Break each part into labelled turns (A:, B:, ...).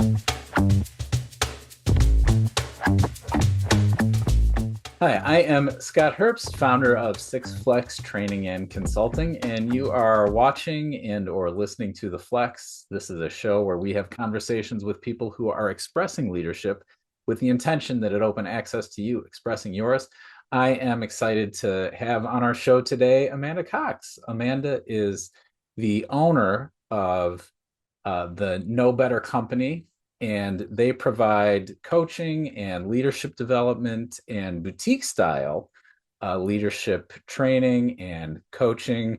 A: Hi, I am Scott Herbst, founder of Six Flex Training and Consulting, and you are watching and or listening to The Flex. This is a show where we have conversations with people who are expressing leadership with the intention that it open access to you expressing yours. I am excited to have on our show today Amanda Cox. Amanda is the owner of the Know Better Company, and they provide coaching and leadership development and boutique style leadership training and coaching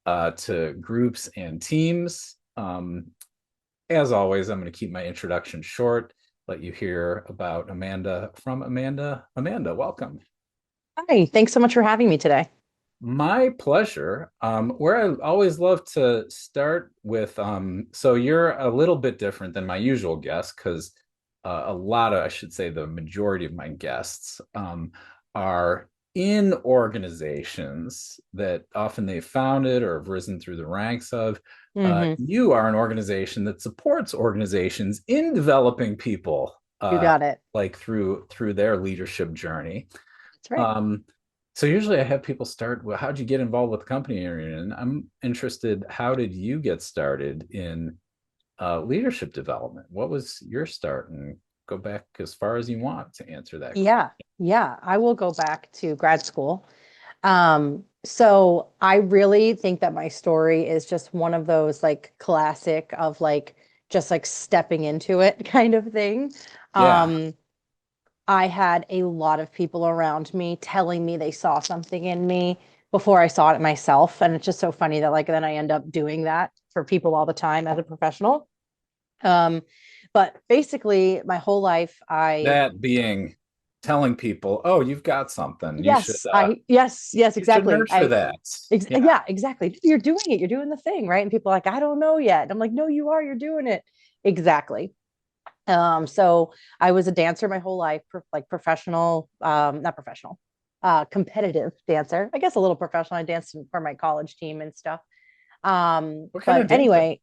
A: to groups and teams. As always, I'm going to keep my introduction short, let you hear about Amanda from Amanda. Amanda, welcome.
B: Hi, thanks so much for having me today.
A: My pleasure. Where I always love to start with, so you're a little bit different than my usual guest because a lot of, I should say, the majority of my guests are in organizations that often they founded or have risen through the ranks of.
B: Hmm.
A: You are an organization that supports organizations in developing people,
B: You got it.
A: like through their leadership journey.
B: That's right.
A: Um, so usually I have people start, well, how'd you get involved with the company you're in? I'm interested, how did you get started in leadership development? What was your start? And go back as far as you want to answer that question.
B: Yeah, yeah. I will go back to grad school. So I really think that my story is just one of those like classic of like just like stepping into it kind of thing.
A: Yeah.
B: Um, I had a lot of people around me telling me they saw something in me before I saw it myself. And it's just so funny that like then I end up doing that for people all the time as a professional. Um, but basically, my whole life,
A: That being telling people, oh, you've got something.
B: yes,
A: You should
B: exactly.
A: nurture that. Yeah.
B: Yeah, exactly. You're doing it. You're doing the thing, right? And people are like, I don't know yet. And I'm like, no, you are. You're doing it. Exactly. So I was a dancer my whole life, like professional, not professional, competitive dancer. I guess a little professional. I danced for my college team and stuff.
A: What kind
B: But
A: of dancing?
B: anyway,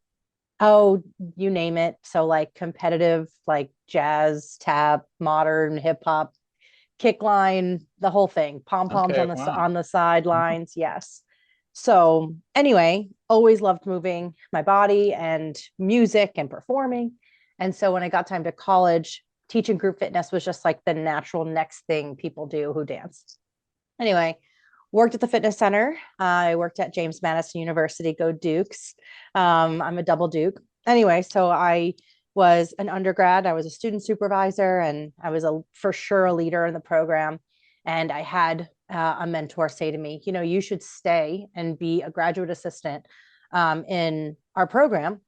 B: oh, you name it. So like competitive, like jazz, tap, modern, hip hop, kick line, the whole thing. Pom poms
A: Okay.
B: on
A: Wow.
B: the sidelines. Yes. So anyway, always loved moving my body and music and performing. And so when I got time to college, teaching group fitness was just like the natural next thing people do who dance. Anyway, worked at the fitness center. I worked at James Madison University. Go Dukes. I'm a double Duke. Anyway, so I was an undergrad. I was a student supervisor, and I was a for sure a leader in the program. And I had a mentor say to me, you know, you should stay and be a graduate assistant in our program.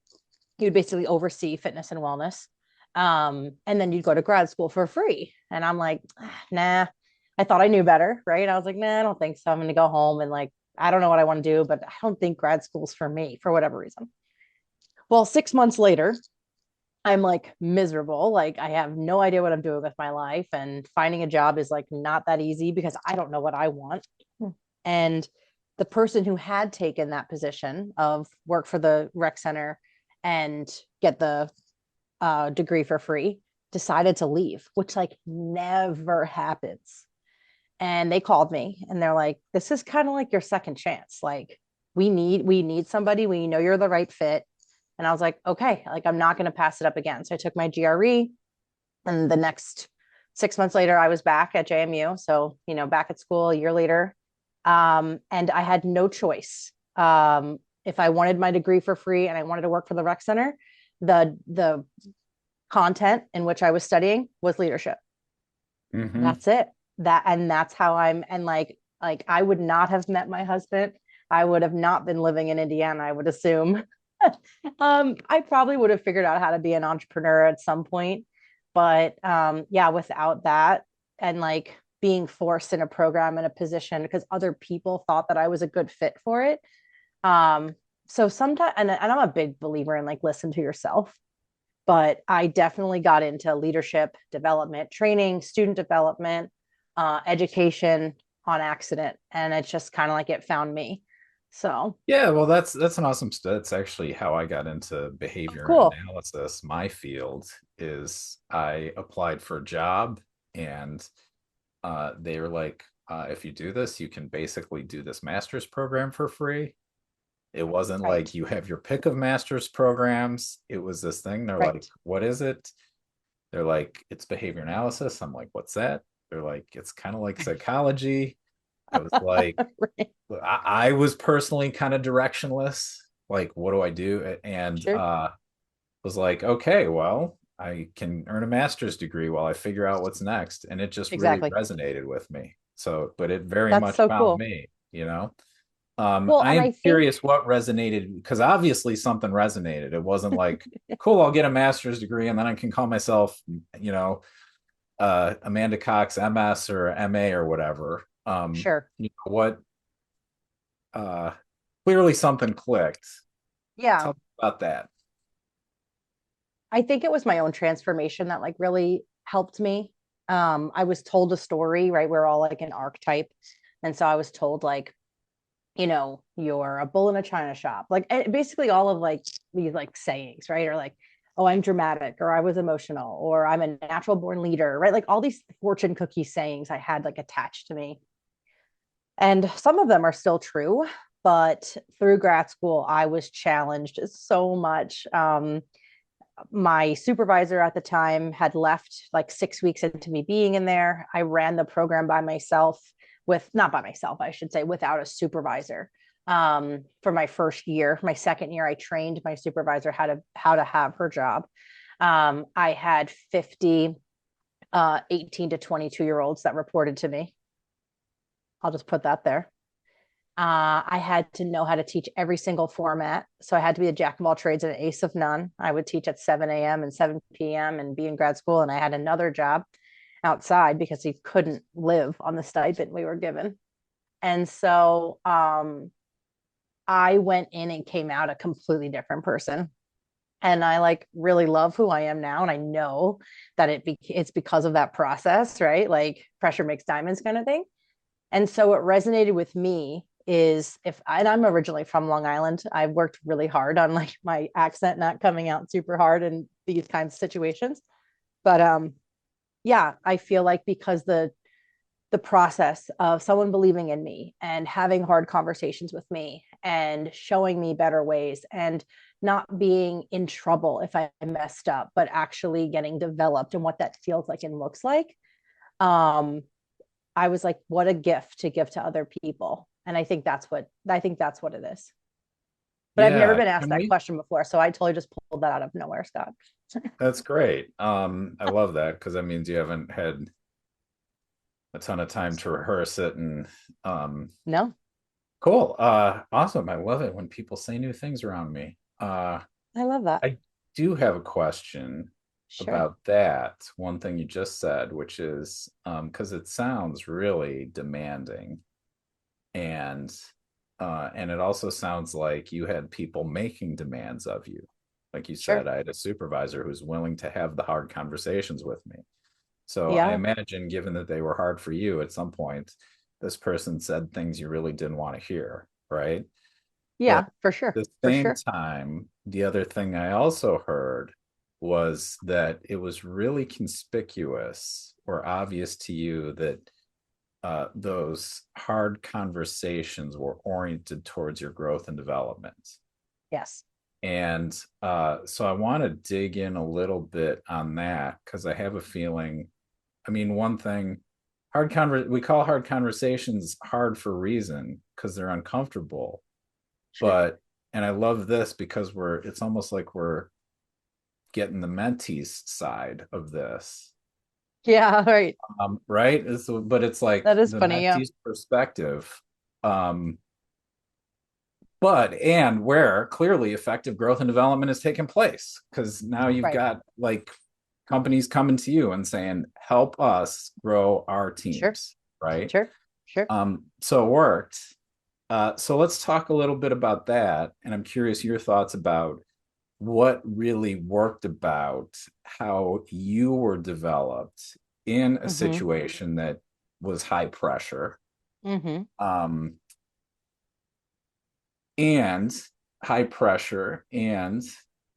B: You'd basically oversee fitness and wellness. And then you'd go to grad school for free. And I'm like, nah, I thought I knew better, right? I was like, nah, I don't think so. I'm going to go home and like, I don't know what I want to do, but I don't think grad school's for me for whatever reason. Well, 6 months later, I'm like miserable. Like, I have no idea what I'm doing with my life. And finding a job is like not that easy because I don't know what I want. And the person who had taken that position of work for the rec center and get the degree for free decided to leave, which like never happens. And they called me and they're like, this is kind of like your second chance. Like we need somebody. We know you're the right fit. And I was like, okay, like I'm not going to pass it up again. So I took my GRE, and the next 6 months later, I was back at JMU. So, you know, back at school a year later. And I had no choice. If I wanted my degree for free and I wanted to work for the rec center, the content in which I was studying was leadership.
A: Hmm.
B: That's it. That's how I'm and like I would not have met my husband. I would have not been living in Indiana, I would assume. I probably would have figured out how to be an entrepreneur at some point. But yeah, without that and like being forced in a program in a position because other people thought that I was a good fit for it. So sometimes and I'm a big believer in like listen to yourself, but I definitely got into leadership development, training, student development, education on accident. And it's just kind of like it found me. So
A: Yeah, well, that's an awesome that's actually how I got into behavior
B: cool.
A: analysis. My field is I applied for a job and they were like, if you do this, you can basically do this master's program for free. It wasn't like
B: Right.
A: you have your pick of master's programs. It was this thing. They're like,
B: Right.
A: what is it? They're like, it's behavior analysis. I'm like, what's that? They're like, it's kind of like psychology. I was like,
B: Right.
A: I was personally kind of directionless. Like, what do I do? And
B: Sure.
A: was like, okay, well, I can earn a master's degree while I figure out what's next. And it just really
B: Exactly.
A: resonated with me. So, but it very
B: That's
A: much
B: so
A: found
B: cool.
A: me, you know?
B: Well,
A: I
B: and
A: am
B: I think,
A: curious what resonated because obviously something resonated. It wasn't like, cool, I'll get a master's degree and then I can call myself, you know, Amanda Cox MS or MA or whatever.
B: sure.
A: You know what? Uh, Clearly something clicked.
B: Yeah.
A: Tell me about that.
B: I think it was my own transformation that like really helped me. I was told a story, right? We're all like an archetype. And so I was told like, you're a bull in a china shop. Like basically all of like these like sayings, right? Or like, oh, I'm dramatic, or I was emotional, or I'm a natural born leader, right? Like all these fortune cookie sayings I had like attached to me. And some of them are still true, but through grad school, I was challenged so much. My supervisor at the time had left like 6 weeks into me being in there. I ran the program by myself not by myself, I should say, without a supervisor. For my first year, my second year, I trained my supervisor how to have her job. I had 50 18 to 22-year olds that reported to me. I'll just put that there. I had to know how to teach every single format. So I had to be a jack of all trades and an ace of none. I would teach at 7 a.m. and 7 p.m. and be in grad school. And I had another job outside because we couldn't live on the stipend we were given. And so I went in and came out a completely different person. And I like really love who I am now. And I know that it's because of that process, right? Like pressure makes diamonds kind of thing. And so what resonated with me is and I'm originally from Long Island. I've worked really hard on like my accent not coming out super hard in these kinds of situations. But yeah, I feel like because the process of someone believing in me and having hard conversations with me and showing me better ways and not being in trouble if I messed up, but actually getting developed and what that feels like and looks like. Um, I was like, what a gift to give to other people. And I think that's what it is. But I've never
A: Yeah,
B: been asked
A: can
B: that
A: we?
B: question before. So I totally just pulled that out of nowhere, Scott.
A: That's great. I love that because that means you haven't had a ton of time to rehearse it and
B: No,
A: cool. Awesome. I love it when people say new things around me.
B: I love that.
A: I do have a question
B: Sure.
A: about that. One thing you just said, which is because it sounds really demanding and and it also sounds like you had people making demands of you. Like you said,
B: Sure.
A: I had a supervisor who's willing to have the hard conversations with me. So I
B: Yeah.
A: imagine, given that they were hard for you at some point, this person said things you really didn't want to hear, right? But
B: Yeah, for sure.
A: at the
B: For
A: same
B: sure.
A: time, the other thing I also heard was that it was really conspicuous or obvious to you that those hard conversations were oriented towards your growth and development.
B: Yes.
A: And so I want to dig in a little bit on that because I have a feeling. I mean, one thing, we call hard conversations hard for a reason because they're uncomfortable.
B: Sure.
A: But and I love this because it's almost like we're getting the mentees side of this.
B: Yeah. Right.
A: Right? But it's like
B: That is
A: the
B: funny. Yeah.
A: mentee's perspective. Um, and where clearly effective growth and development has taken place because now you've
B: Right.
A: got like companies coming to you and saying help us grow our
B: Sure.
A: teams, right?
B: Sure. Sure.
A: So it worked. So let's talk a little bit about that, and I'm curious your thoughts about what really worked about how you were developed in a
B: Mm-hmm.
A: situation that was high pressure.
B: Mm-hmm.
A: um and high pressure, and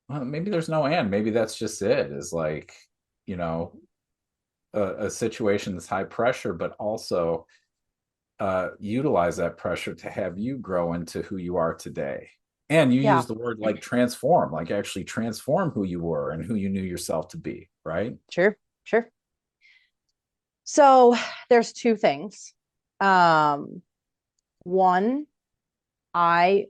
A: well, maybe there's no and, maybe that's just it, is like, you know, a situation that's high pressure, but also utilize that pressure to have you grow into who you are today. And you
B: Yeah,
A: use the word like transform, like actually transform who you were and who you knew yourself to be, right?
B: sure, sure. So there's two things. Um, One, I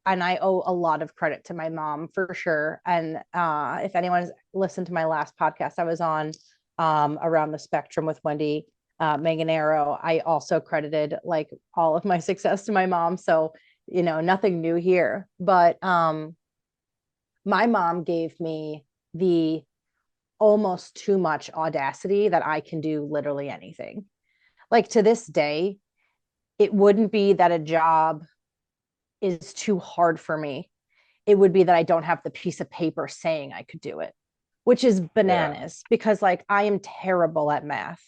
B: I owe a lot of credit to my mom for sure. And if anyone's listened to my last podcast I was on, around the spectrum with Wendy Manganero, I also credited like all of my success to my mom. So, nothing new here. But my mom gave me the almost too much audacity that I can do literally anything. Like to this day, it wouldn't be that a job is too hard for me. It would be that I don't have the piece of paper saying I could do it, which is
A: Yeah.
B: bananas because like I am terrible at math.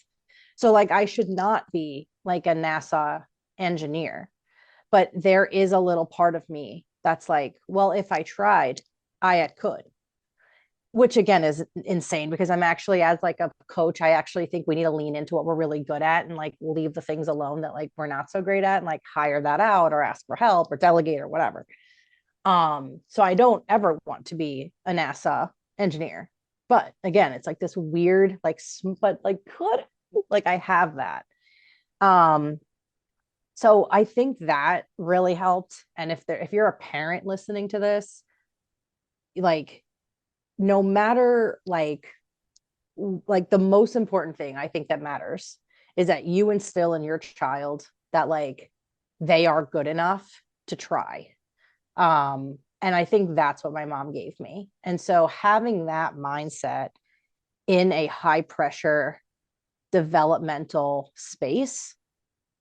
B: So like I should not be like a NASA engineer, but there is a little part of me that's like, well, if I tried, I could, which again is insane because I'm actually, as like a coach, I actually think we need to lean into what we're really good at and like leave the things alone that like we're not so great at and like hire that out or ask for help or delegate or whatever. So I don't ever want to be a NASA engineer. But again, it's like this weird, like, but like, could like I have that. Um, so I think that really helped. And if you're a parent listening to this, like, no matter like the most important thing I think that matters is that you instill in your child that like they are good enough to try. And I think that's what my mom gave me. And so having that mindset in a high pressure developmental space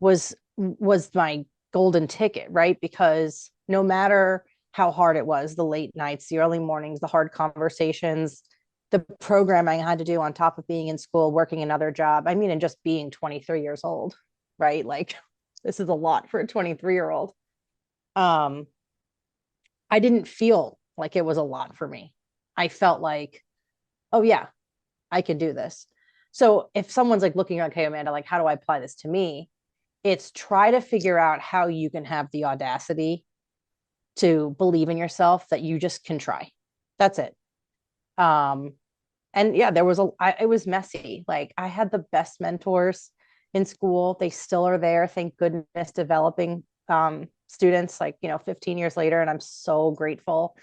B: was my golden ticket, right? Because no matter how hard it was, the late nights, the early mornings, the hard conversations, the programming I had to do on top of being in school, working another job. I mean, and just being 23 years old, right? Like this is a lot for a 23-year-old. Um, I didn't feel like it was a lot for me. I felt like, oh yeah, I can do this. So if someone's like looking, okay, Amanda, like how do I apply this to me? It's try to figure out how you can have the audacity to believe in yourself that you just can try. That's it. Um, and yeah, it was messy. Like I had the best mentors in school. They still are there. Thank goodness, developing students like, 15 years later. And I'm so grateful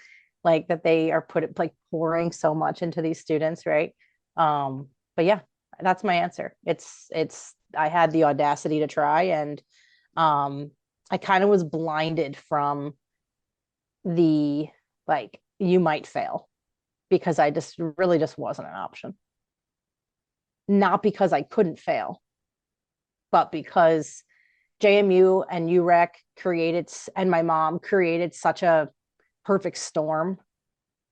B: like that they are like pouring so much into these students. Right. But yeah, that's my answer. I had the audacity to try and I kind of was blinded from the like, you might fail because I just really just wasn't an option. Not because I couldn't fail, but because JMU and UREC created, and my mom created such a perfect storm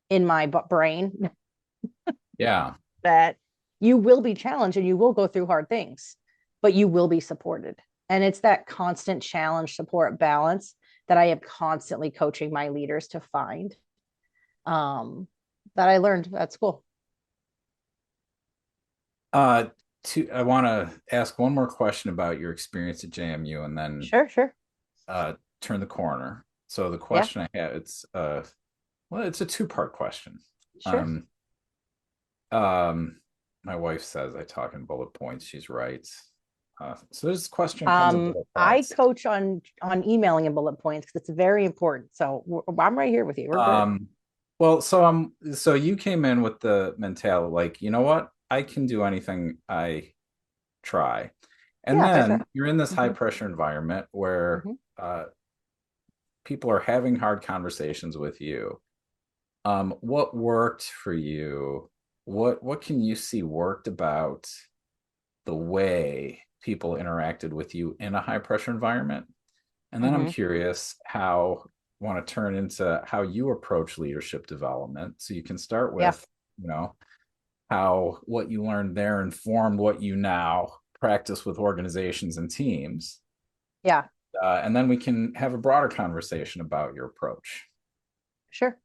B: in my brain
A: Yeah.
B: that you will be challenged and you will go through hard things, but you will be supported. And it's that constant challenge, support, balance that I am constantly coaching my leaders to find, um, that I learned at school.
A: Uh, I want to ask one more question about your experience at JMU, and then
B: Sure, sure.
A: uh, turn the corner. So the
B: Yeah,
A: question I have, it's well, it's a two-part question.
B: sure.
A: Um, um, my wife says I talk in bullet points. She's right. So this question comes in bullet
B: I
A: points.
B: coach on emailing in bullet points because it's very important. So I'm right here with you. We're good.
A: Um, well, so you came in with the mentality like, you know what? I can do anything I try. And
B: Yeah, if I try.
A: then you're in this high
B: Hmm.
A: pressure environment where
B: Hmm.
A: people are having hard conversations with you. What worked for you? What can you see worked about the way people interacted with you in a high pressure environment? And then I'm
B: Hmm.
A: curious how want to turn into how you approach leadership development. So you can start
B: Yeah,
A: with, you know, how what you learned there informed what you now practice with organizations and teams.
B: yeah.
A: And then we can have a broader conversation about your approach.
B: Sure.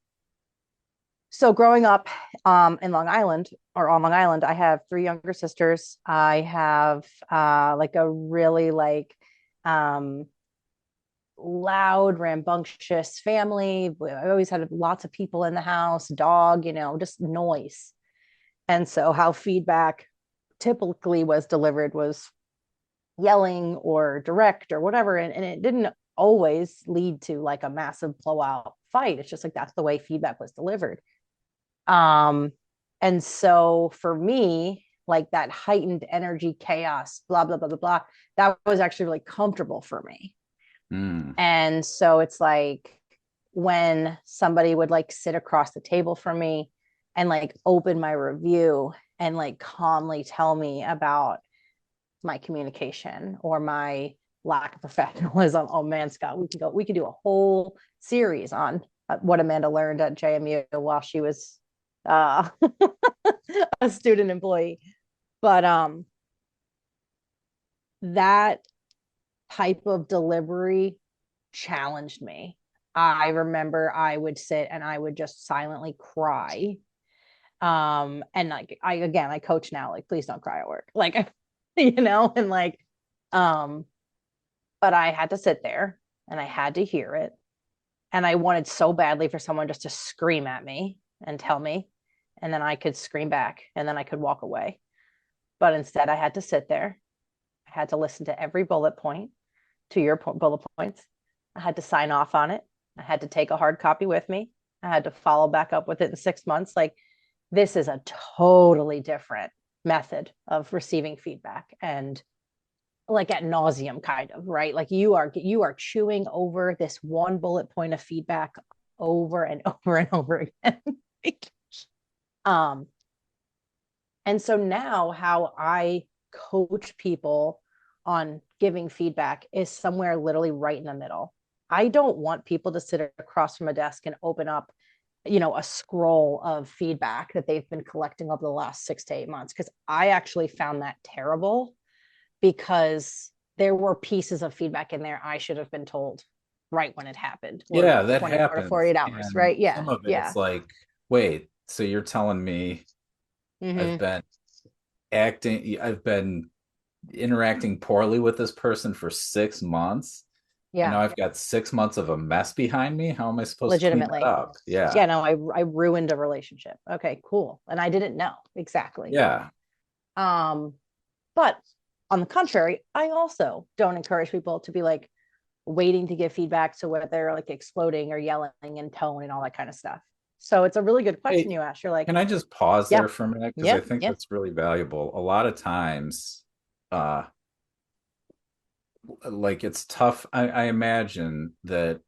B: So growing up in Long Island or on Long Island, I have three younger sisters. I have like a really um, loud, rambunctious family. I always had lots of people in the house, dog, just noise. And so how feedback typically was delivered was yelling or direct or whatever. And it didn't always lead to like a massive blowout fight. It's just like that's the way feedback was delivered. Um, and so for me, like that heightened energy, chaos, blah, blah, blah, blah, blah, that was actually really comfortable for me.
A: Mm.
B: And so it's like when somebody would like sit across the table from me and like open my review and like calmly tell me about my communication or my lack of professionalism. Oh man, Scott, we could do a whole series on what Amanda learned at JMU while she was uh, a student employee. But that type of delivery challenged me. I remember I would sit and I would just silently cry. And like I coach now, like, please don't cry at work. Like, and like, um, but I had to sit there and I had to hear it. And I wanted so badly for someone just to scream at me and tell me, and then I could scream back and then I could walk away. But instead, I had to sit there. I had to listen to every bullet point, to your bullet points. I had to sign off on it. I had to take a hard copy with me. I had to follow back up with it in 6 months. Like, this is a totally different method of receiving feedback, and like at nauseum kind of, right? Like you are chewing over this one bullet point of feedback over and over and over again. um and so now how I coach people on giving feedback is somewhere literally right in the middle. I don't want people to sit across from a desk and open up a scroll of feedback that they've been collecting over the last 6 to 8 months, because I actually found that terrible, because there were pieces of feedback in there I should have been told right when it happened, or
A: Yeah, that
B: 24 to
A: happens.
B: 48 hours,
A: And
B: right? Yeah.
A: some of it,
B: Yeah.
A: it's like, wait, so you're telling me I've
B: Mm-hmm.
A: been I've been interacting poorly with this person for 6 months, and
B: Yeah.
A: now I've got 6 months of a mess behind me. How am I supposed to clean that
B: Legitimately.
A: up? Yeah.
B: Yeah. No, I ruined a relationship. Okay, cool. And I didn't know exactly.
A: Yeah.
B: Um, but on the contrary, I also don't encourage people to be like waiting to give feedback to where they're like exploding or yelling in tone and all that kind of stuff. So it's a really good question
A: Hey,
B: you asked. You're like,
A: can I just pause
B: yeah,
A: there for a minute? Because I
B: yeah,
A: think
B: yeah,
A: that's really valuable. A lot of times, uh, like it's tough. I imagine that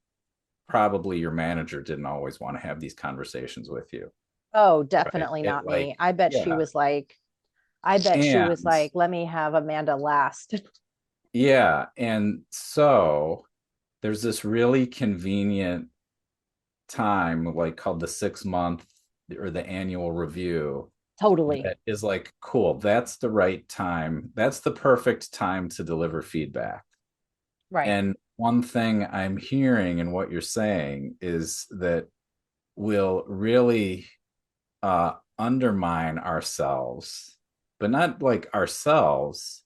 A: probably your manager didn't always want to have these conversations with you,
B: oh,
A: right?
B: definitely
A: It
B: not
A: like,
B: me.
A: yeah.
B: I bet she was
A: And
B: like, let me have Amanda last.
A: yeah. And so there's this really convenient time, like called the 6 month or the annual review,
B: Totally.
A: that is like, cool, that's the right time. That's the perfect time to deliver feedback.
B: Right.
A: And one thing I'm hearing in what you're saying is that we'll really undermine ourselves, but not like ourselves,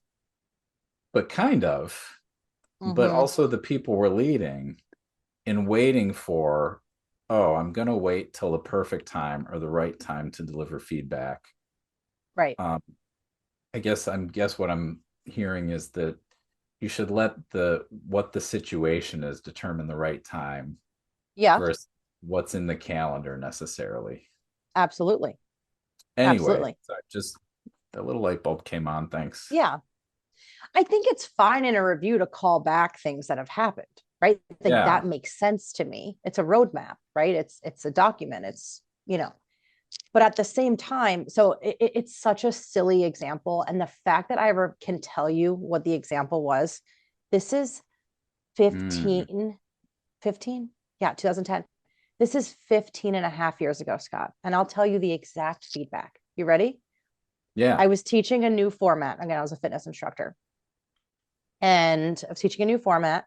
A: but kind of, but
B: Mm-hmm.
A: also the people we're leading, in waiting for, oh, I'm going to wait till the perfect time or the right time to deliver feedback.
B: Right.
A: Um, I guess what I'm hearing is that you should let the what the situation is determine the right time
B: Yeah,
A: versus what's in the calendar necessarily.
B: absolutely.
A: Anyway,
B: Absolutely.
A: sorry, just the little light bulb came on. Thanks.
B: Yeah. I think it's fine in a review to call back things that have happened, right? Like
A: Yeah.
B: that makes sense to me. It's a roadmap, right? It's a document. But at the same time, so it's such a silly example. And the fact that I ever can tell you what the example was, this is
A: Mm,
B: 15, 15, yeah, 2010. This is 15 and a half years ago, Scott. And I'll tell you the exact feedback. You ready?
A: yeah.
B: I was teaching a new format. Again, I was a fitness instructor, and I was teaching a new format.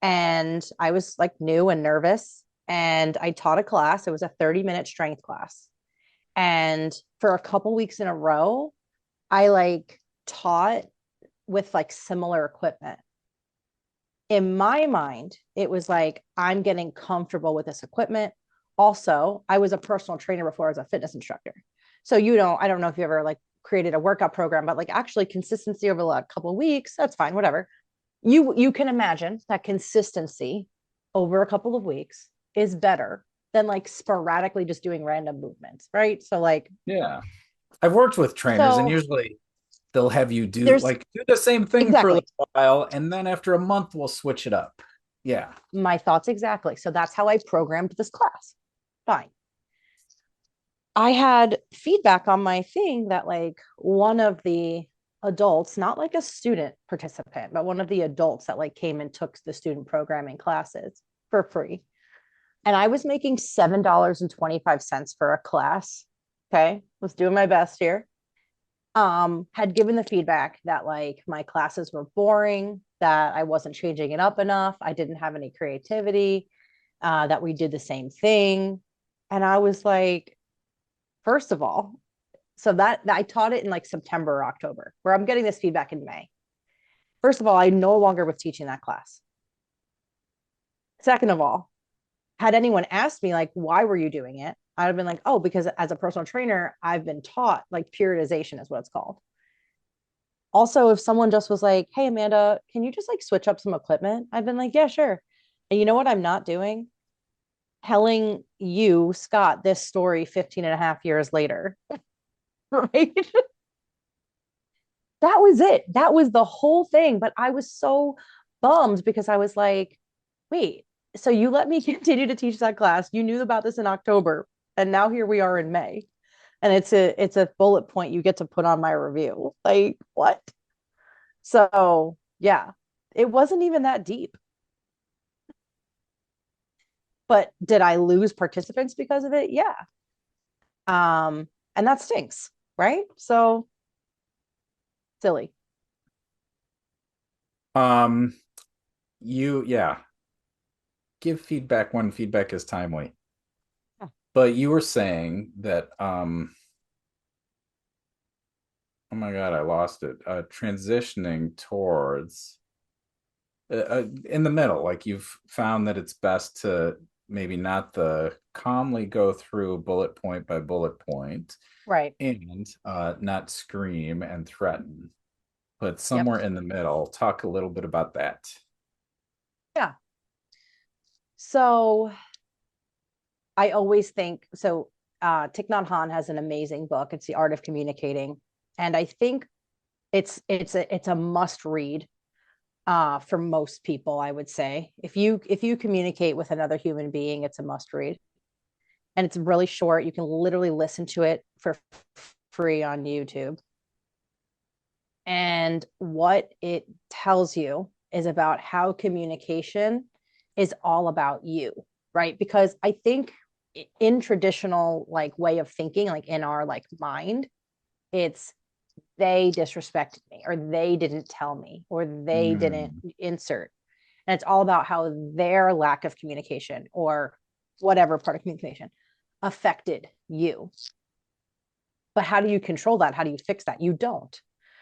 B: And I was like new and nervous. And I taught a class. It was a 30-minute strength class. And for a couple weeks in a row, I like taught with like similar equipment. In my mind, it was like, I'm getting comfortable with this equipment. Also, I was a personal trainer before as a fitness instructor. So, I don't know if you ever like created a workout program, but like actually consistency over a couple of weeks, that's fine, whatever. You can imagine that consistency over a couple of weeks is better than like sporadically just doing random movements, right? So like
A: Yeah. I've worked with trainers, and
B: so
A: usually they'll have you do
B: there's
A: like do the same thing for a
B: exactly
A: little while, and then after a month we'll switch it up. Yeah.
B: my thoughts exactly. So that's how I programmed this class. Fine. I had feedback on my thing that like one of the adults, not like a student participant, but one of the adults that like came and took the student programming classes for free. And I was making $7.25 for a class. Okay. Was doing my best here. Had given the feedback that like my classes were boring, that I wasn't changing it up enough, I didn't have any creativity, that we did the same thing. And I was like, first of all, so that I taught it in like September or October, where I'm getting this feedback in May. First of all, I no longer was teaching that class. Second of all, had anyone asked me like, why were you doing it? I'd have been like, oh, because as a personal trainer, I've been taught like periodization is what it's called. Also, if someone just was like, hey, Amanda, can you just like switch up some equipment? I've been like, yeah, sure. And you know what I'm not doing? Telling you, Scott, this story 15 and a half years later. Right? That was it. That was the whole thing. But I was so bummed because I was like, wait, so you let me continue to teach that class. You knew about this in October, and now here we are in May. And it's a bullet point you get to put on my review. Like, what? So yeah, it wasn't even that deep. But did I lose participants because of it? Yeah. And that stinks, right? So silly.
A: Um, yeah, give feedback when feedback is timely. But you were saying that oh my God, I lost it. Transitioning towards in the middle, like you've found that it's best to maybe not the calmly go through bullet point by bullet point
B: Right.
A: and not scream and threaten, but
B: Yep.
A: somewhere in the middle. Talk a little bit about that.
B: Yeah. So I always think so. Thich Nhat Hanh has an amazing book. It's The Art of Communicating, and I think it's a must read for most people. I would say if you communicate with another human being, it's a must read, and it's really short. You can literally listen to it for free on YouTube. And what it tells you is about how communication is all about you, right? Because I think in traditional like way of thinking, like in our like mind, it's they disrespected me or they didn't tell me or they didn't
A: Mm,
B: insert. And it's all about how their lack of communication or whatever part of communication affected you. But how do you control that? How do you fix that? You don't.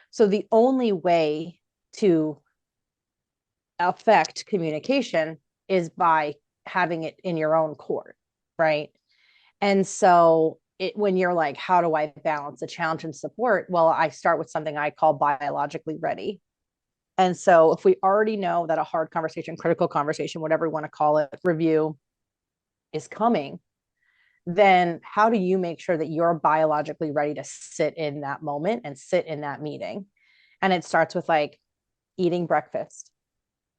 B: So the only way to affect communication is by having it in your own court, right? And so when you're like, how do I balance the challenge and support? Well, I start with something I call biologically ready. And so if we already know that a hard conversation, critical conversation, whatever we want to call it, review is coming, then how do you make sure that you're biologically ready to sit in that moment and sit in that meeting? And it starts with like eating breakfast,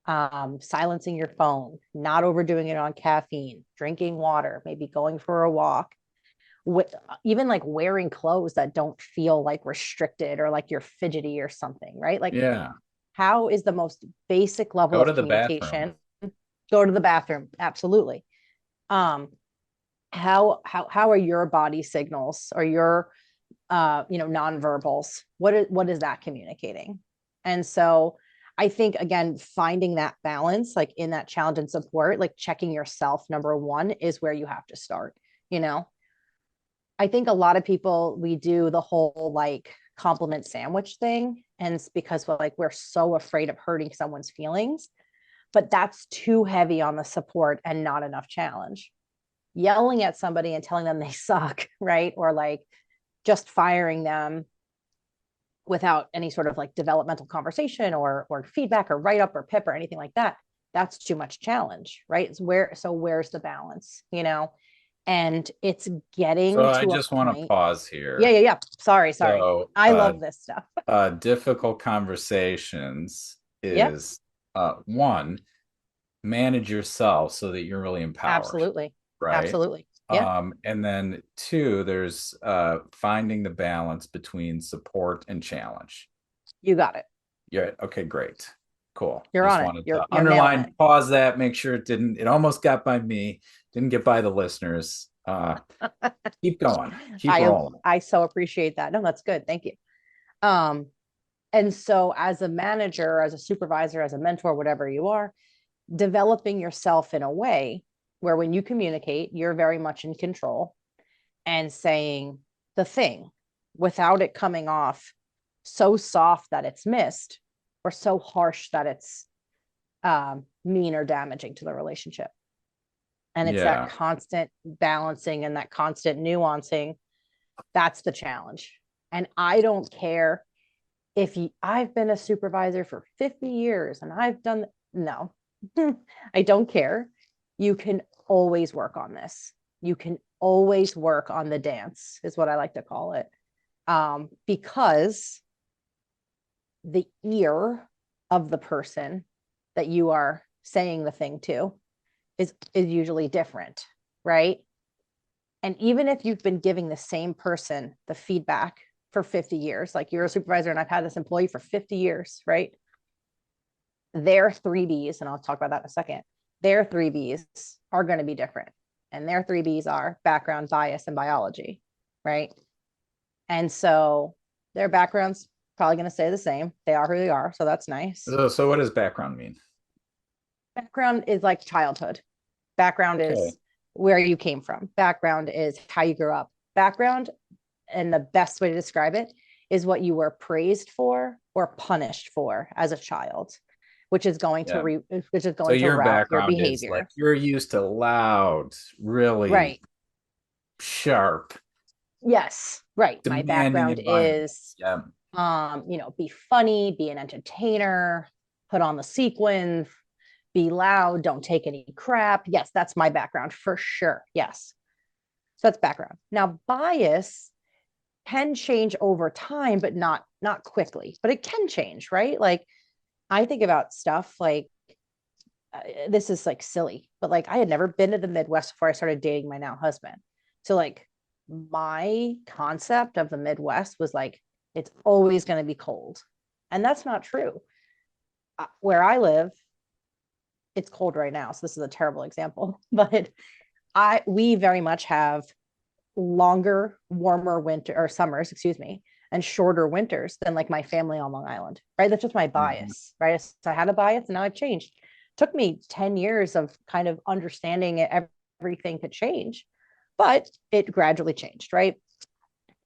B: silencing your phone, not overdoing it on caffeine, drinking water, maybe going for a walk, with even like wearing clothes that don't feel like restricted or like you're fidgety or something, right? Like
A: yeah.
B: how is the most basic level
A: Go to
B: of
A: the bathroom.
B: communication? Go to the bathroom, absolutely. Um, how are your body signals or your nonverbals? What is that communicating? And so I think, again, finding that balance, like in that challenge and support, like checking yourself, number one, is where you have to start. You know, I think a lot of people, we do the whole like compliment sandwich thing. And it's because we're so afraid of hurting someone's feelings, but that's too heavy on the support and not enough challenge. Yelling at somebody and telling them they suck, right? Or like just firing them without any sort of like developmental conversation or feedback or write up or pip or anything like that, that's too much challenge, right? So where's the balance, you know? And it's
A: So
B: getting
A: I
B: to a
A: just want to
B: point.
A: pause
B: Yeah,
A: here.
B: yeah, yeah. Sorry.
A: So
B: I love this stuff.
A: difficult conversations
B: Yep,
A: is one, manage yourself so that you're really empowered,
B: absolutely.
A: right?
B: Absolutely. Yeah,
A: And then two, there's finding the balance between support and challenge.
B: you got it.
A: Yeah. Okay, great. Cool.
B: You're
A: Just
B: on it.
A: wanted to
B: You're nailing it.
A: underline, pause that, make sure it almost got by me, didn't get by the listeners. Keep going, keep
B: I
A: rolling.
B: I so appreciate that. No, that's good. Thank you. Um, and so as a manager, as a supervisor, as a mentor, whatever you are, developing yourself in a way where when you communicate, you're very much in control and saying the thing without it coming off so soft that it's missed or so harsh that it's mean or damaging to the relationship. And it's that
A: Yeah.
B: constant balancing and that constant nuancing. That's the challenge. And I don't care if I've been a supervisor for 50 years and I've done, no, I don't care. You can always work on this. You can always work on the dance, is what I like to call it. Because the ear of the person that you are saying the thing to is usually different, right? And even if you've been giving the same person the feedback for 50 years, like you're a supervisor and I've had this employee for 50 years, right? Their 3Bs, and I'll talk about that in a second, their 3Bs are going to be different. And their 3Bs are background, bias, and biology, right? And so their background's probably going to stay the same. They are who they are. So that's nice.
A: So what does background mean?
B: Background is like childhood. Background
A: Okay.
B: is where you came from. Background is how you grew up. Background, and the best way to describe it, is what you were praised for or punished for as a child, which is going to
A: Yeah.
B: which is
A: So
B: going to
A: your
B: route your
A: background is like
B: behavior.
A: you're used to loud, really
B: Right.
A: sharp,
B: Yes. Right. My
A: demanding
B: background
A: environment.
B: is
A: Yeah.
B: be funny, be an entertainer, put on the sequins, be loud, don't take any crap. Yes, that's my background for sure. Yes. So that's background. Now, bias can change over time, but not quickly, but it can change, right? Like I think about stuff like this is like silly, but like I had never been to the Midwest before I started dating my now husband. So like my concept of the Midwest was like it's always going to be cold. And that's not true. Where I live, it's cold right now. So this is a terrible example, but we very much have longer, warmer winter or summers, excuse me, and shorter winters than like my family on Long Island, right? That's just my
A: Mhm.
B: bias, right? So I had a bias and now I've changed. It took me 10 years of kind of understanding it, everything could change, but it gradually changed, right?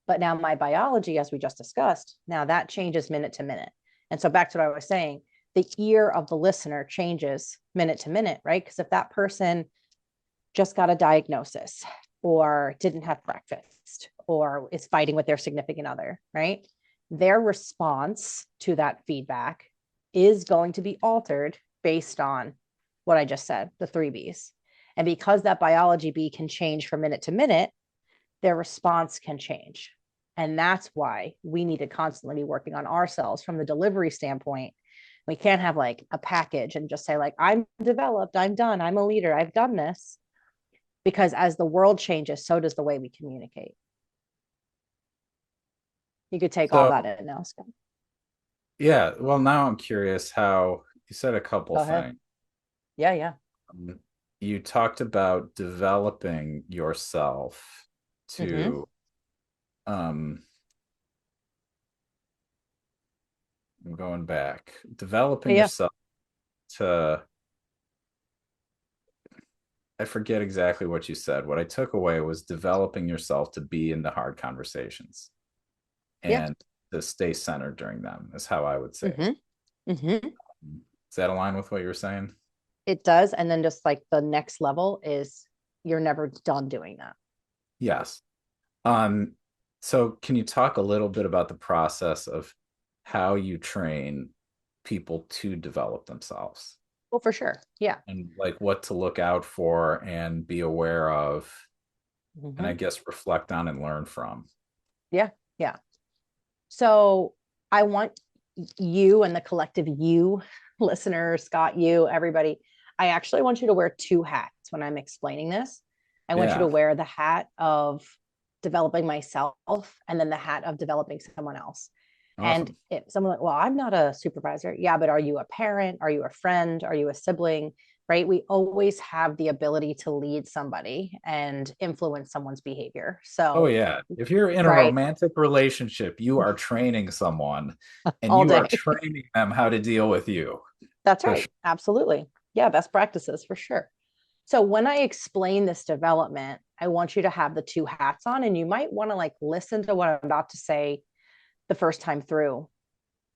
B: But now my biology, as we just discussed, now that changes minute to minute. And so back to what I was saying, the ear of the listener changes minute to minute, right? Because if that person just got a diagnosis or didn't have breakfast or is fighting with their significant other, right? Their response to that feedback is going to be altered based on what I just said, the 3Bs. And because that biology B can change from minute to minute, their response can change. And that's why we need to constantly be working on ourselves from the delivery standpoint. We can't have like a package and just say, like, I'm developed, I'm done, I'm a leader, I've done this. Because as the world changes, so does the way we communicate. You could take all
A: So
B: that in now, Scott.
A: yeah, well now I'm curious how you said a couple
B: Go ahead.
A: things.
B: Yeah, yeah.
A: Um, you talked about developing yourself
B: Mm-hmm.
A: to um going back. Developing
B: Yeah.
A: yourself to, I forget exactly what you said. What I took away was developing yourself to be in the hard conversations
B: Yeah.
A: and to stay centered during them, is how I would say it.
B: Hmm. Hmm.
A: Does that align with what you were saying?
B: It does. And then just like the next level is you're never done doing that.
A: Yes. Um, so can you talk a little bit about the process of how you train people to develop themselves
B: Well, for sure. Yeah.
A: and like what to look out for and be aware of, and I
B: Hmm.
A: guess reflect on and learn from?
B: Yeah. Yeah. So I want you and the collective you, listeners, Scott, you, everybody, I actually want you to wear two hats when I'm explaining this. I want you to
A: Yeah.
B: wear the hat of developing myself and then the hat of developing someone else. And
A: Awesome.
B: if someone like, well, I'm not a supervisor. Yeah, but are you a parent? Are you a friend? Are you a sibling? Right? We always have the ability to lead somebody and influence someone's behavior.
A: Oh
B: So,
A: yeah. If you're in a
B: right,
A: romantic relationship, you are training someone and
B: all
A: you are
B: day.
A: training them how to deal with you.
B: That's
A: For
B: right.
A: sure.
B: Absolutely. Yeah, best practices for sure. So when I explain this development, I want you to have the two hats on, and you might want to like listen to what I'm about to say the first time through,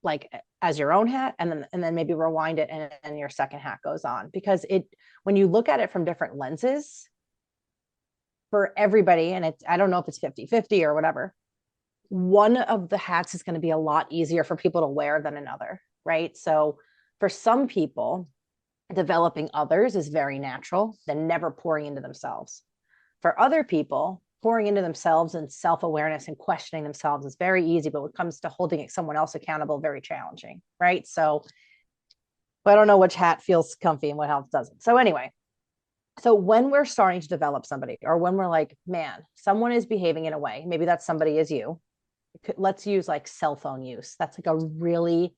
B: like as your own hat, and then maybe rewind it and your second hat goes on, because it when you look at it from different lenses for everybody, and it's I don't know if it's 50-50 or whatever, one of the hats is going to be a lot easier for people to wear than another, right? So for some people, developing others is very natural, than never pouring into themselves. For other people, pouring into themselves and self-awareness and questioning themselves is very easy, but when it comes to holding someone else accountable, very challenging, right? So I don't know which hat feels comfy and what else doesn't. So anyway, so when we're starting to develop somebody, or when we're like, man, someone is behaving in a way, maybe that somebody is you. Let's use like cell phone use. That's like a really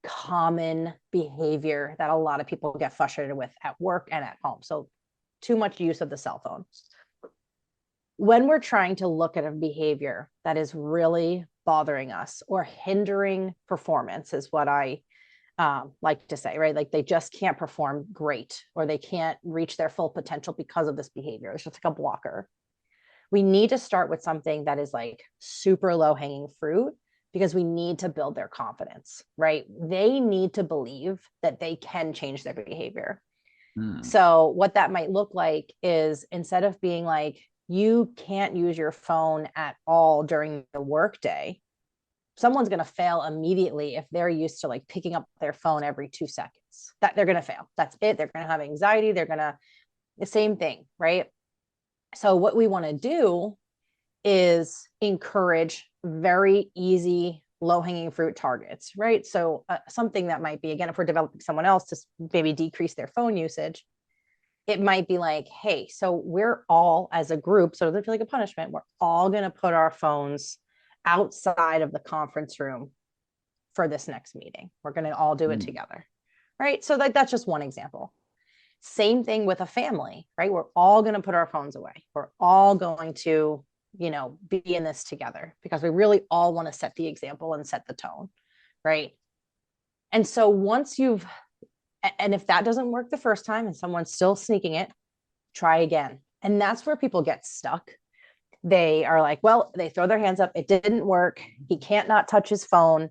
B: common behavior that a lot of people get frustrated with at work and at home. So too much use of the cell phone. When we're trying to look at a behavior that is really bothering us or hindering performance, is what I like to say, right? Like they just can't perform great, or they can't reach their full potential because of this behavior. It's just like a blocker. We need to start with something that is like super low hanging fruit, because we need to build their confidence, right? They need to believe that they can change their behavior.
A: Hmm.
B: So, what that might look like is, instead of being like, you can't use your phone at all during the workday, someone's going to fail immediately if they're used to like picking up their phone every 2 seconds. That they're going to fail. That's it. They're going to have anxiety. They're going to, the same thing, right? So, what we want to do is encourage very easy, low hanging fruit targets, right? So, something that might be, again, if we're developing someone else to maybe decrease their phone usage, it might be like, hey, so we're all as a group, so it doesn't feel like a punishment, we're all going to put our phones outside of the conference room for this next meeting. We're going to all do it
A: Hmm.
B: together, right? So that's just one example. Same thing with a family, right? We're all going to put our phones away. We're all going to, be in this together, because we really all want to set the example and set the tone, right? And so once you've, and if that doesn't work the first time and someone's still sneaking it, try again. And that's where people get stuck. They are like, well, they throw their hands up. It didn't work. He can't not touch his phone.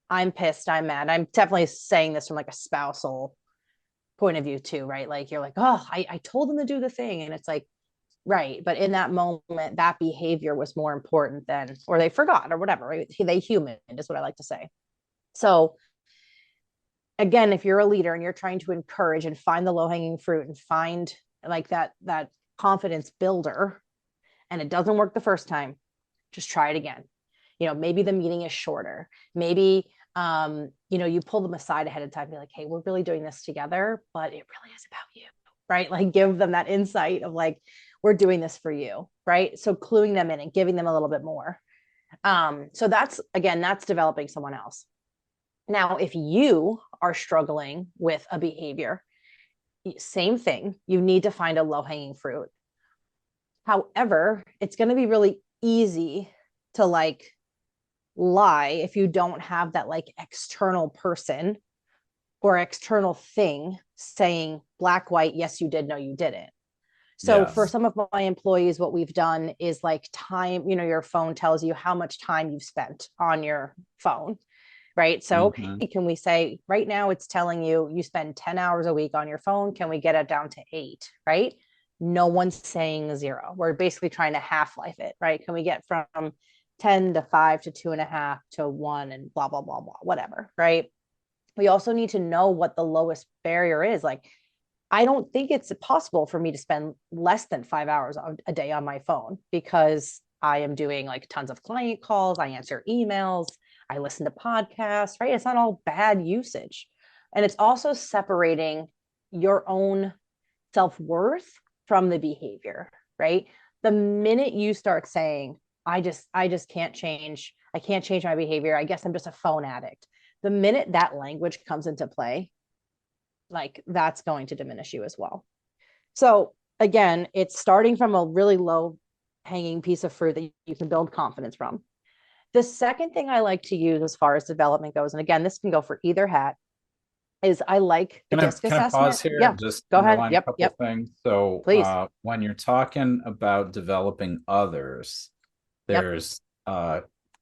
B: I'm pissed. I'm mad. I'm definitely saying this from like a spousal point of view too, right? Like you're like, oh, I told them to do the thing. And it's like, right. But in that moment, that behavior was more important than, or they forgot or whatever, right? They human is what I like to say. So again, if you're a leader and you're trying to encourage and find the low hanging fruit and find like that confidence builder, and it doesn't work the first time, just try it again. Maybe the meeting is shorter. Maybe you pull them aside ahead of time and be like, hey, we're really doing this together, but it really is about you, right? Like give them that insight of like, we're doing this for you, right? So cluing them in and giving them a little bit more. So that's developing someone else. Now, if you are struggling with a behavior, same thing, you need to find a low hanging fruit. However, it's going to be really easy to like lie if you don't have that like external person or external thing saying black, white, yes, you did, no, you didn't. So for
A: Yes.
B: some of my employees, what we've done is like time, your phone tells you how much time you've spent on your phone, right? So
A: Hmm.
B: can we say right now it's telling you you spend 10 hours a week on your phone? Can we get it down to 8, right? No one's saying 0. We're basically trying to half life it, right? Can we get from 10 to 5 to 2.5 to 1 and blah, blah, blah, blah, whatever, right? We also need to know what the lowest barrier is. Like, I don't think it's possible for me to spend less than 5 hours a day on my phone because I am doing like tons of client calls, I answer emails, I listen to podcasts, right? It's not all bad usage. And it's also separating your own self-worth from the behavior, right? The minute you start saying, I just can't change, I can't change my behavior, I guess I'm just a phone addict. The minute that language comes into play, like that's going to diminish you as well. So again, it's starting from a really low hanging piece of fruit that you can build confidence from. The second thing I like to use as far as development goes, and again, this can go for either hat, is I like the DISC
A: Can I pause
B: assessment.
A: here
B: Yeah,
A: and just
B: go ahead.
A: underline a
B: Yep,
A: couple
B: yep,
A: things? So,
B: please.
A: when you're talking about developing others,
B: Yep,
A: there's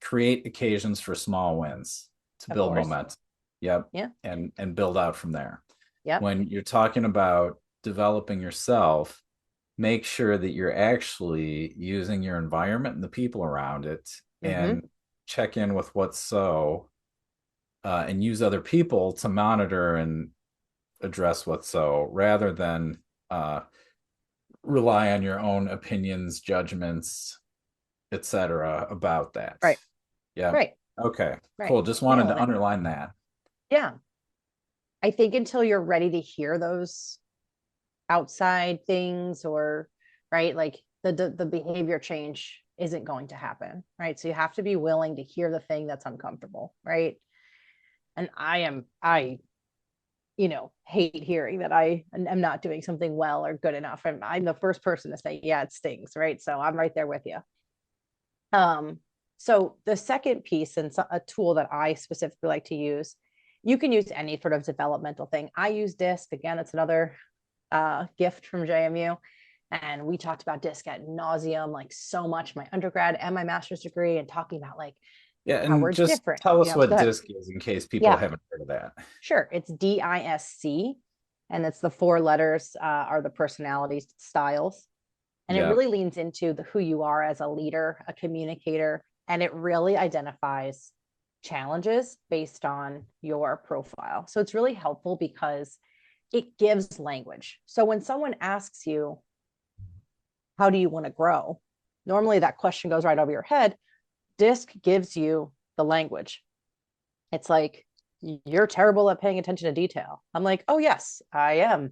A: create occasions for small wins to
B: of
A: build
B: course.
A: momentum. Yep.
B: Yeah,
A: And build out from there.
B: yep.
A: When you're talking about developing yourself, make sure that you're actually using your environment and the people around it
B: Mm-hmm.
A: and check in with what's so and use other people to monitor and address what's so rather than uh, rely on your own opinions, judgments, etc. about that.
B: Right,
A: Yeah.
B: right,
A: Okay.
B: right.
A: Cool. Just wanted to
B: Nailing it.
A: underline that.
B: Yeah. I think until you're ready to hear those outside things or right, like the behavior change isn't going to happen, right? So you have to be willing to hear the thing that's uncomfortable, right? And I hate hearing that I am not doing something well or good enough, and I'm the first person to say yeah, it stings, right? So I'm right there with you. So the second piece, and a tool that I specifically like to use, you can use any sort of developmental thing. I use DISC. Again, it's another gift from JMU. And we talked about DISC at nauseum, like so much, my undergrad and my master's degree, and talking about like
A: Yeah,
B: how
A: and
B: we're
A: just
B: different.
A: tell us
B: Go
A: what
B: ahead.
A: DISC is in case people
B: Yeah,
A: haven't heard of that.
B: sure. It's DISC, and it's the 4 letters are the personality styles. And it
A: Yeah.
B: really leans into who you are as a leader, a communicator, and it really identifies challenges based on your profile. So it's really helpful because it gives language. So when someone asks you, how do you want to grow? Normally that question goes right over your head. DISC gives you the language. It's like, you're terrible at paying attention to detail. I'm like, oh, yes, I am.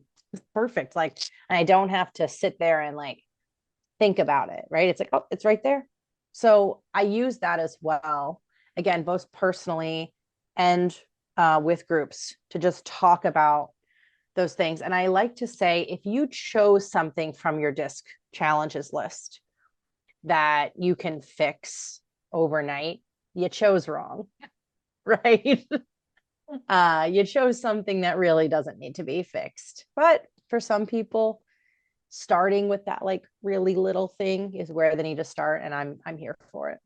B: Perfect. Like, and I don't have to sit there and like think about it, right? It's like, oh, it's right there. So I use that as well, again, both personally and with groups to just talk about those things. And I like to say, if you chose something from your DISC challenges list that you can fix overnight, you chose wrong, right? You chose something that really doesn't need to be fixed. But for some people, starting with that like really little thing is where they need to start, and I'm here for it.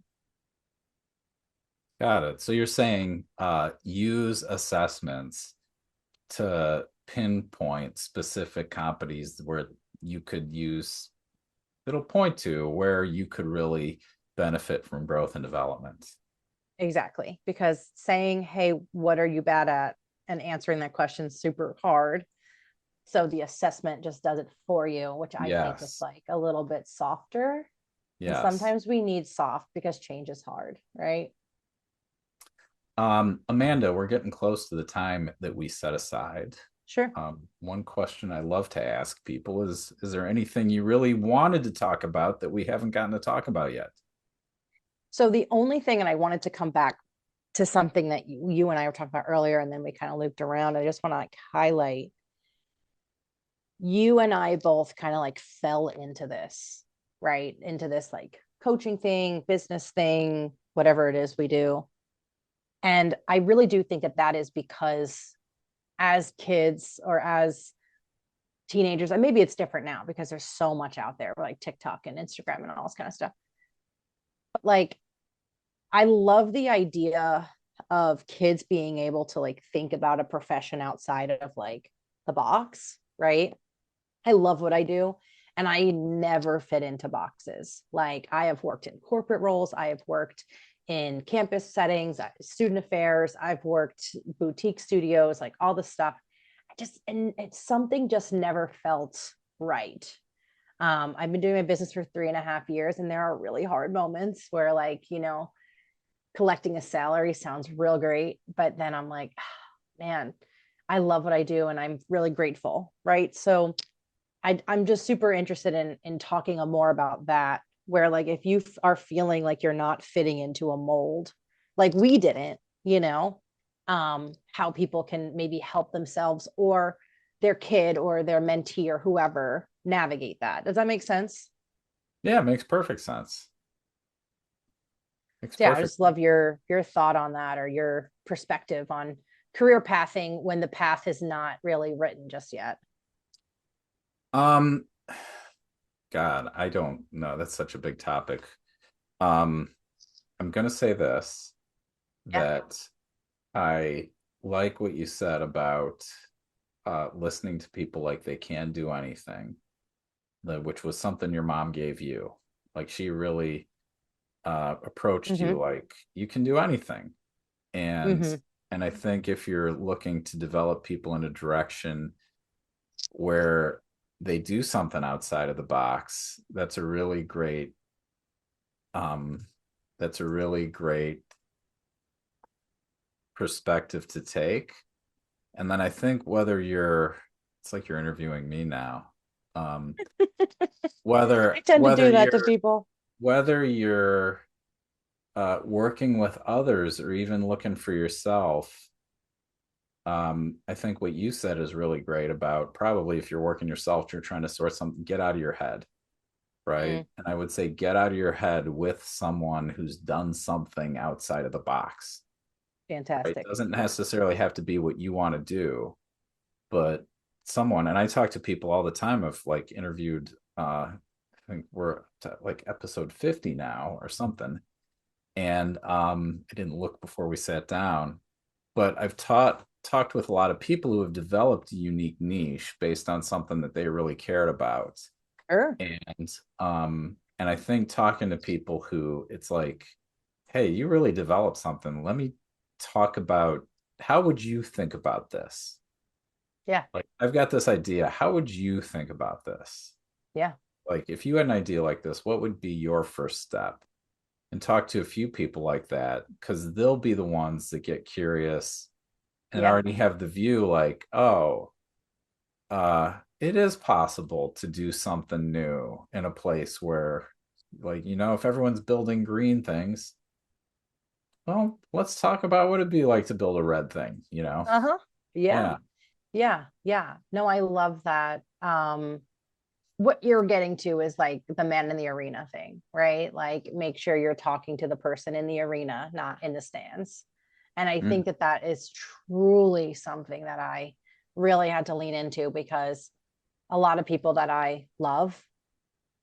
A: Got it. So you're saying use assessments to pinpoint specific competencies where you could use, it'll point to where you could really benefit from growth and development.
B: Exactly, because saying, hey, what are you bad at, and answering that question is super hard. So the assessment just does it for you, which I think is
A: Yes.
B: like a little bit softer. And
A: Yes.
B: sometimes we need soft because change is hard, right?
A: Amanda, we're getting close to the time that we set aside.
B: Sure.
A: One question I love to ask people is there anything you really wanted to talk about that we haven't gotten to talk about yet?
B: So the only thing, and I wanted to come back to something that you and I were talking about earlier, and then we kind of looped around. I just want to like highlight, you and I both kind of like fell into this, right? Into this like coaching thing, business thing, whatever it is we do. And I really do think that that is because as kids or as teenagers, and maybe it's different now because there's so much out there like TikTok and Instagram and all this kind of stuff. But like, I love the idea of kids being able to like think about a profession outside of like the box, right? I love what I do. And I never fit into boxes. Like I have worked in corporate roles, I have worked in campus settings, student affairs, I've worked boutique studios, like all this stuff. And it's something just never felt right. I've been doing my business for 3.5 years, and there are really hard moments where, like, collecting a salary sounds real great, but then I'm like, man, I love what I do, and I'm really grateful, right? So I'm just super interested in talking more about that, where like if you are feeling like you're not fitting into a mold, like we didn't, how people can maybe help themselves or their kid or their mentee or whoever navigate that. Does that make sense?
A: Yeah, it makes perfect sense. Makes
B: So yeah, I
A: perfect
B: just
A: sense.
B: love your thought on that or your perspective on career pathing when the path is not really written just yet.
A: Um, God, I don't know. That's such a big topic. Um, I'm gonna say this,
B: Yeah.
A: that I like what you said about listening to people like they can do anything, which was something your mom gave you. Like she really approached you
B: Mm-hmm.
A: like you can do anything. And
B: Mm-hmm.
A: and I think if you're looking to develop people in a direction where they do something outside of the box, um that's a really great perspective to take. And then I think whether you're it's like you're interviewing me now. Um
B: I
A: whether
B: tend to do that to people.
A: whether you're working with others or even looking for yourself, I think what you said is really great about probably if you're working yourself, you're trying to sort something, get out of your head, right?
B: Mm,
A: And I would say get out of your head with someone who's done something outside of the box, right? It
B: fantastic.
A: doesn't necessarily have to be what you want to do, but someone, and I talk to people all the time. I've like interviewed, I think we're like episode 50 now or something. And I didn't look before we sat down, but I've talked with a lot of people who have developed a unique niche based on something that they really cared about.
B: Sure.
A: And I think talking to people who it's like, hey, you really developed something. Let me talk about how would you think about this?
B: Yeah.
A: Like, I've got this idea. How would you think about this?
B: Yeah.
A: Like, if you had an idea like this, what would be your first step? And talk to a few people like that because they'll be the ones that get curious and
B: Yeah.
A: already have the view like, oh, it is possible to do something new in a place where, like, if everyone's building green things, well, let's talk about what it'd be like to build a red thing.
B: Uh-huh. Yeah.
A: Yeah.
B: Yeah. Yeah. No, I love that. What you're getting to is like the man in the arena thing, right? Like make sure you're talking to the person in the arena, not in the stands. And I think
A: Mm.
B: that that is truly something that I really had to lean into because a lot of people that I love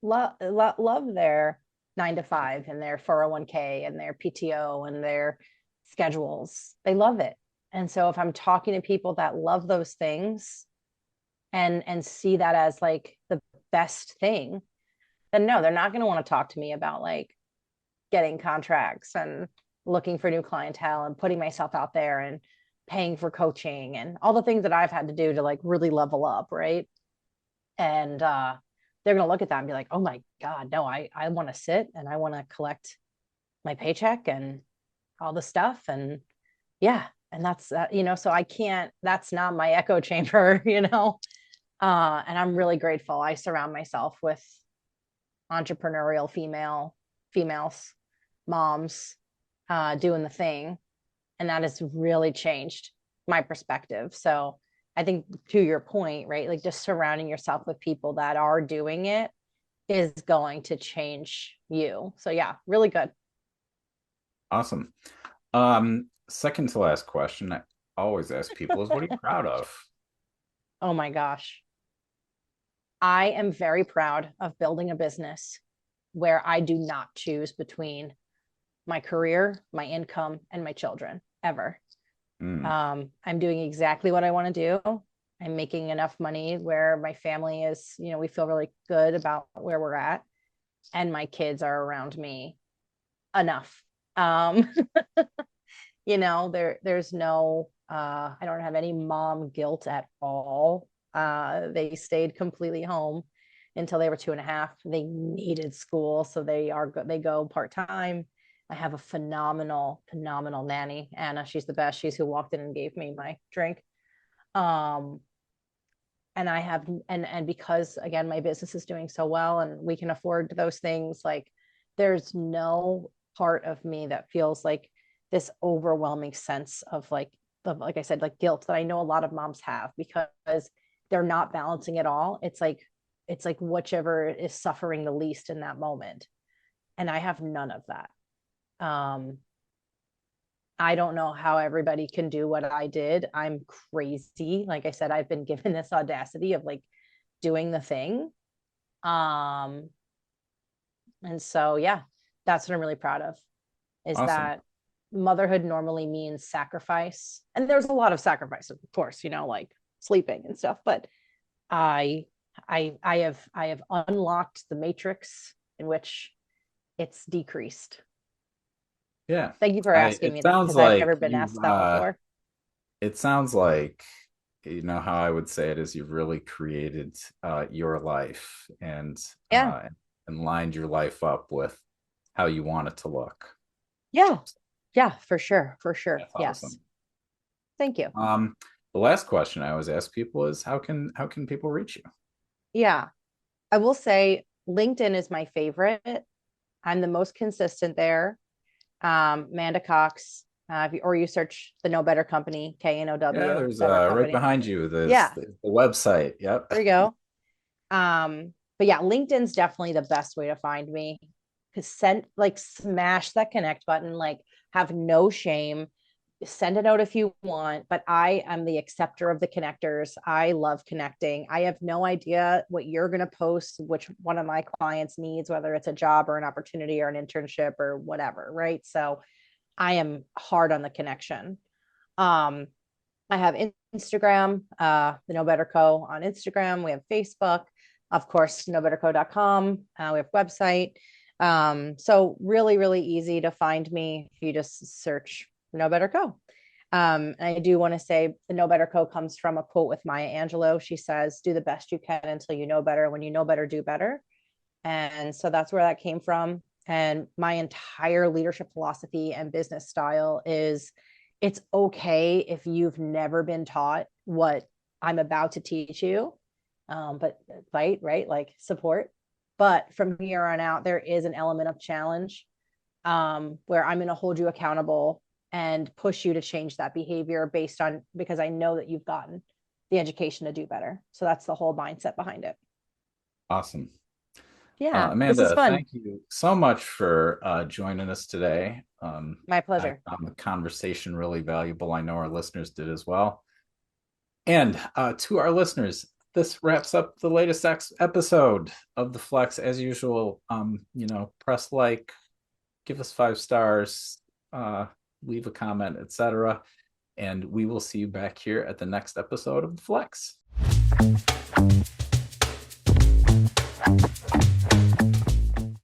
B: their 9 to 5 and their 401k and their PTO and their schedules. They love it. And so if I'm talking to people that love those things and see that as like the best thing, then no, they're not going to want to talk to me about like getting contracts and looking for new clientele and putting myself out there and paying for coaching and all the things that I've had to do to like really level up, right? And they're going to look at that and be like, oh my God, no, I want to sit and I want to collect my paycheck and all the stuff. And yeah, and that's, so I can't, that's not my echo chamber. And I'm really grateful. I surround myself with entrepreneurial females, moms, doing the thing. And that has really changed my perspective. So I think to your point, right? Like just surrounding yourself with people that are doing it is going to change you. So yeah, really good.
A: Awesome. Second to last question I always ask people is, what are you proud of?
B: Oh my gosh. I am very proud of building a business where I do not choose between my career, my income, and my children ever.
A: Mm,
B: I'm doing exactly what I want to do. I'm making enough money where my family is, we feel really good about where we're at, and my kids are around me enough. Um, there's no, I don't have any mom guilt at all. They stayed completely home until they were 2.5. They needed school, so they go part-time. I have a phenomenal nanny, Anna. She's the best. She's who walked in and gave me my drink. Um, and I have, and because again, my business is doing so well and we can afford those things, like there's no part of me that feels like this overwhelming sense of like I said, like guilt that I know a lot of moms have because they're not balancing it all. It's like whichever is suffering the least in that moment. And I have none of that. Um, I don't know how everybody can do what I did. I'm crazy. Like I said, I've been given this audacity of like doing the thing. Um, and so yeah, that's what I'm really proud of, is
A: awesome.
B: that motherhood normally means sacrifice. And there's a lot of sacrifice, of course, like sleeping and stuff, but I I have unlocked the matrix in which it's decreased.
A: Yeah.
B: Thank you for
A: I
B: asking
A: it
B: me that
A: sounds
B: because I've
A: like
B: never been
A: you've
B: asked that before.
A: it sounds like how I would say it is you've really created your life
B: Yeah.
A: and lined your life up with how you want it to look.
B: Yeah. Yeah, for sure. For sure.
A: That's
B: Yes.
A: awesome.
B: Thank you.
A: Um, the last question I always ask people is, how can people reach you?
B: Yeah. I will say LinkedIn is my favorite. I'm the most consistent there. Amanda Cox, or you search the Know Better Company,
A: Yeah,
B: KNOW,
A: there's
B: Better
A: right
B: Company.
A: behind you. There's
B: Yeah,
A: the website. Yep.
B: there you go. But yeah, LinkedIn's definitely the best way to find me. Cause smash that connect button, like have no shame. Send a note if you want, but I am the acceptor of the connectors. I love connecting. I have no idea what you're going to post, which one of my clients needs, whether it's a job or an opportunity or an internship or whatever. Right. So I am hard on the connection. Um, I have Instagram, the Know Better Co on Instagram. We have Facebook, of course, knowbetterco.com. We have website. So really, really easy to find me if you just search Know Better Co. And I do want to say the Know Better Co comes from a quote with Maya Angelou. She says, "Do the best you can until you know better. When you know better, do better." And so that's where that came from. And my entire leadership philosophy and business style is it's okay if you've never been taught what I'm about to teach you. But fight, right? Like support. But from here on out, there is an element of challenge where I'm going to hold you accountable and push you to change that behavior because I know that you've gotten the education to do better. So that's the whole mindset behind it.
A: Awesome.
B: Yeah, this is
A: Amanda,
B: fun.
A: thank you so much for joining us today.
B: My
A: I
B: pleasure.
A: found the conversation really valuable. I know our listeners did as well. And to our listeners, this wraps up the latest episode of the Flex. As usual, press like, give us 5 stars, uh, leave a comment, etc. And we will see you back here at the next episode of the Flex.